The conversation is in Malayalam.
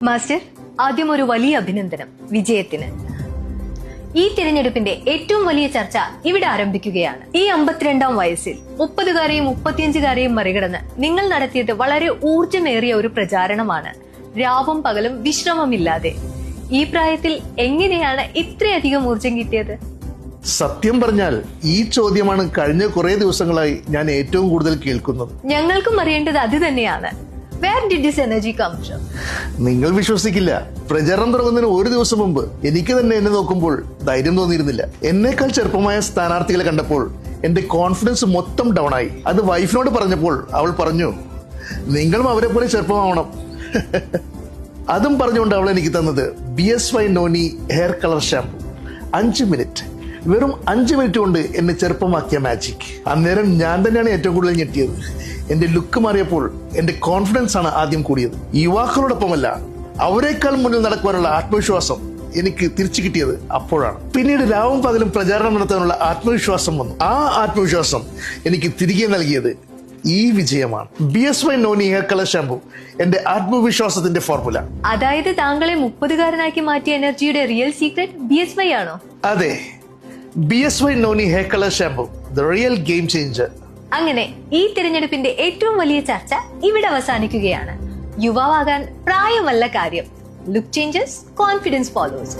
മാസ്റ്റർ, ആദ്യം ഒരു വലിയ അഭിനന്ദനം വിജയത്തിന്. ഈ തിരഞ്ഞെടുപ്പിന്റെ ഏറ്റവും വലിയ ചർച്ച ഇവിടെ ആരംഭിക്കുകയാണ്. ഈ 52-ാം വയസ്സിൽ 30-കാരെയും 35-കാരെയും മറികടന്ന് നിങ്ങൾ നടത്തിയത് വളരെ ഊർജമേറിയ ഒരു പ്രചാരണമാണ്. രാവും പകലും വിശ്രമമില്ലാതെ. ഈ പ്രായത്തിൽ എങ്ങനെയാണ് ഇത്രയധികം ഊർജം കിട്ടിയത്? സത്യം പറഞ്ഞാൽ ഈ ചോദ്യമാണ് കഴിഞ്ഞ കുറെ ദിവസങ്ങളായി ഞാൻ ഏറ്റവും കൂടുതൽ കേൾക്കുന്നത്. ഞങ്ങൾക്കും അറിയേണ്ടത് അത് തന്നെയാണ്. Where did this energy come from? നിങ്ങൾ വിശ്വസിക്കില്ല, പ്രചരണം തുടങ്ങുന്നതിന് ഒരു ദിവസം മുമ്പ് എനിക്ക് തന്നെ എന്നെ നോക്കുമ്പോൾ ധൈര്യം തോന്നിയിരുന്നില്ല. എന്നേക്കാൾ ചെറുപ്പമായ സ്ഥാനാർത്ഥികളെ കണ്ടപ്പോൾ എന്റെ കോൺഫിഡൻസ് മൊത്തം ഡൗൺ ആയി. അത് വൈഫിനോട് പറഞ്ഞപ്പോൾ അവൾ പറഞ്ഞു, നിങ്ങളും അവരെ പോലെ ചെറുപ്പമാവണം. അതും പറഞ്ഞുകൊണ്ട് അവൾ എനിക്ക് തന്നത് BSY noni hair colour shampoo. 5 minute, വെറും 5 മിനിറ്റ് കൊണ്ട് എന്നെ ചെറുപ്പമാക്കിയ മാജിക്. അന്നേരം ഞാൻ തന്നെയാണ് ഏറ്റവും കൂടുതൽ ഞെട്ടിയത്. എന്റെ ലുക്ക് മാറിയപ്പോൾ എന്റെ കോൺഫിഡൻസ് ആണ് ആദ്യം കൂടിയത്. യുവാക്കളോടൊപ്പമല്ല, അവരെക്കാൾ മുന്നിൽ നടക്കുവാനുള്ള ആത്മവിശ്വാസം എനിക്ക് തിരിച്ചു കിട്ടിയത് അപ്പോഴാണ്. പിന്നീട് രാവും പകലും പ്രചാരണം നടത്താനുള്ള ആത്മവിശ്വാസം വന്നു. ആ ആത്മവിശ്വാസം എനിക്ക് തിരികെ നൽകിയത് ഈ വിജയമാണ്. BSY noni hair colour shampoo എന്റെ ആത്മവിശ്വാസത്തിന്റെ ഫോർമുല. അതായത് താങ്കളെ 30-കാരനാക്കി മാറ്റിയ എനർജിയുടെ റിയൽ സീക്രട്ട് BSY ആണോ? അതെ, BSY noni hair colour shampoo, the real game changer. അങ്ങനെ ഈ തിരഞ്ഞെടുപ്പിന്റെ ഏറ്റവും വലിയ ചർച്ച ഇവിടെ അവസാനിക്കുകയാണ്. യുവാവാകാൻ പ്രായമല്ല കാര്യം. Look changes, confidence follows.